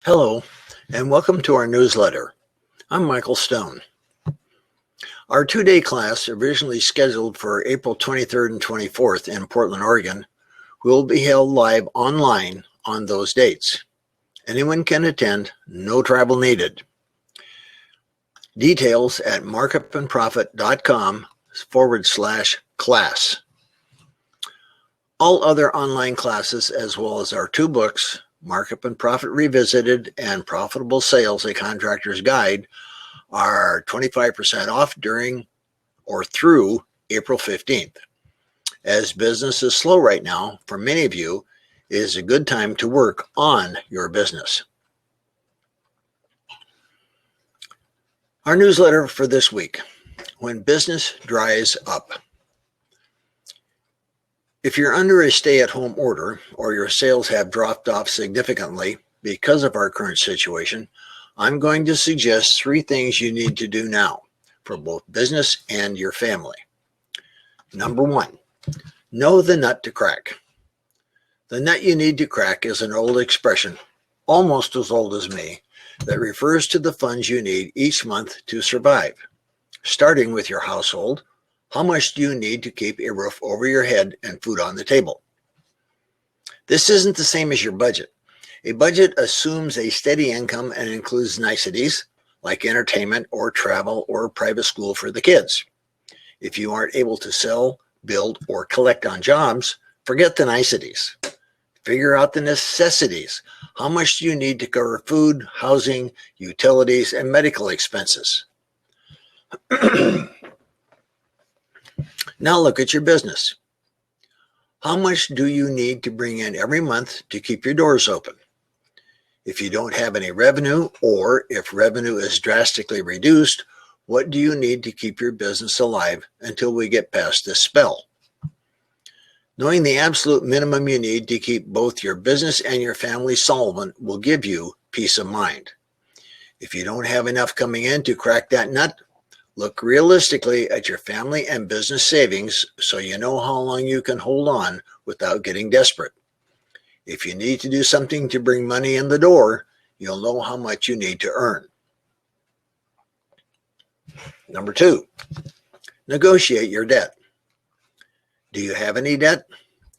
Hello, and welcome to our newsletter. I'm Michael Stone. Our two-day class, originally scheduled for April 23rd and 24th in Portland, Oregon, will be held live online on those dates. Anyone can attend, no travel needed. Details at markupandprofit.com/class. All other online classes, as well as our two books, Markup and Profit Revisited and Profitable Sales, a Contractor's Guide, are 25% off during or through April 15th. As business is slow right now, for many of you, it is a good time to work on your business. Our newsletter for this week: when business dries up. If you're under a stay-at-home order or your sales have dropped off significantly because of our current situation, I'm going to suggest 3 things you need to do now for both business and your family. Number 1, know the nut to crack. The nut you need to crack is an old expression, almost as old as me, that refers to the funds you need each month to survive. Starting with your household, how much do you need to keep a roof over your head and food on the table? This isn't the same as your budget. A budget assumes a steady income and includes niceties like entertainment or travel or private school for the kids. If you aren't able to sell, build, or collect on jobs, forget the niceties. Figure out the necessities. How much do you need to cover food, housing, utilities, and medical expenses? Now look at your business. How much do you need to bring in every month to keep your doors open? If you don't have any revenue, or if revenue is drastically reduced, what do you need to keep your business alive until we get past this spell? Knowing the absolute minimum you need to keep both your business and your family solvent will give you peace of mind. If you don't have enough coming in to crack that nut, look realistically at your family and business savings so you know how long you can hold on without getting desperate. If you need to do something to bring money in the door, you'll know how much you need to earn. Number 2, negotiate your debt. Do you have any debt?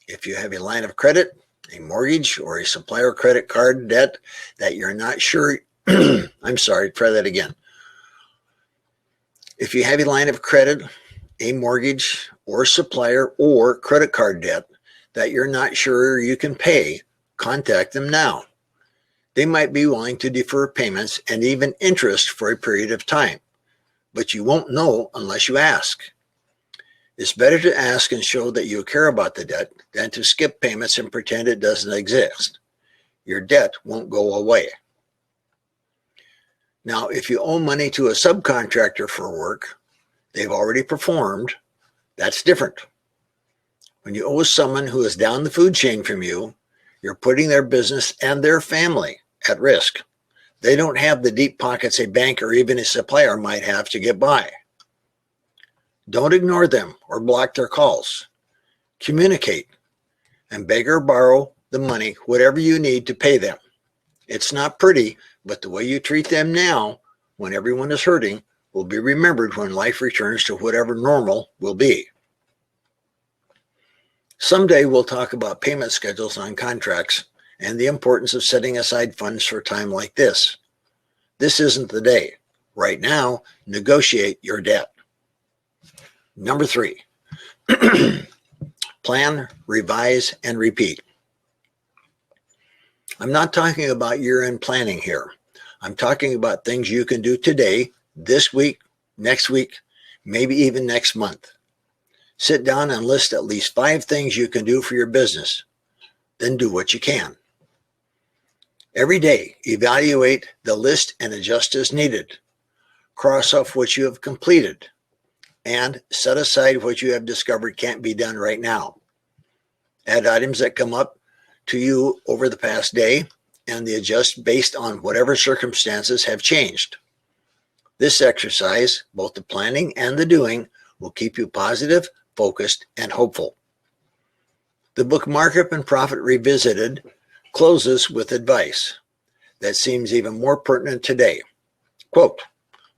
If you have a line of credit, a mortgage, or a supplier credit card debt that you're not sure, try that again. If you have a line of credit, a mortgage, or supplier or credit card debt that you're not sure you can pay, contact them now. They might be willing to defer payments and even interest for a period of time, but you won't know unless you ask. It's better to ask and show that you care about the debt than to skip payments and pretend it doesn't exist. Your debt won't go away. Now, if you owe money to a subcontractor for work they've already performed, that's different. When you owe someone who is down the food chain from you, you're putting their business and their family at risk. They don't have the deep pockets a bank or even a supplier might have to get by. Don't ignore them or block their calls. Communicate and beg or borrow the money, whatever you need to pay them. It's not pretty, but the way you treat them now, when everyone is hurting, will be remembered when life returns to whatever normal will be. Someday we'll talk about payment schedules on contracts and the importance of setting aside funds for a time like this. This isn't the day. Right now, negotiate your debt. Number 3, plan, revise, and repeat. I'm not talking about year-end planning here. I'm talking about things you can do today, this week, next week, maybe even next month. Sit down and list at least 5 things you can do for your business. Then do what you can. Every day, evaluate the list and adjust as needed. Cross off what you have completed and set aside what you have discovered can't be done right now. Add items that come up to you over the past day and adjust based on whatever circumstances have changed. This exercise, both the planning and the doing, will keep you positive, focused, and hopeful. The book Markup and Profit Revisited closes with advice. that seems even more pertinent today. Quote,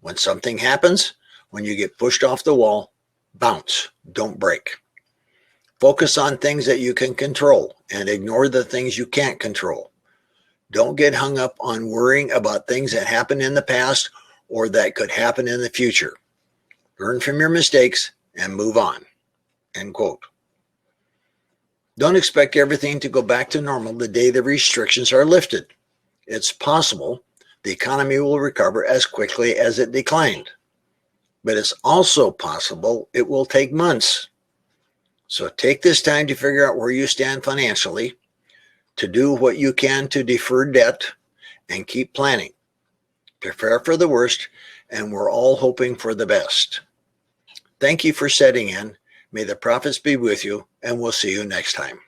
when something happens, when you get pushed off the wall, bounce, don't break. Focus on things that you can control and ignore the things you can't control. Don't get hung up on worrying about things that happened in the past or that could happen in the future. Learn from your mistakes and move on. End quote. Don't expect everything to go back to normal the day the restrictions are lifted. It's possible the economy will recover as quickly as it declined, but it's also possible it will take months. So take this time to figure out where you stand financially, to do what you can to defer debt, and keep planning. Prepare for the worst, and we're all hoping for the best. Thank you for setting in. May the profits be with you, and we'll see you next time.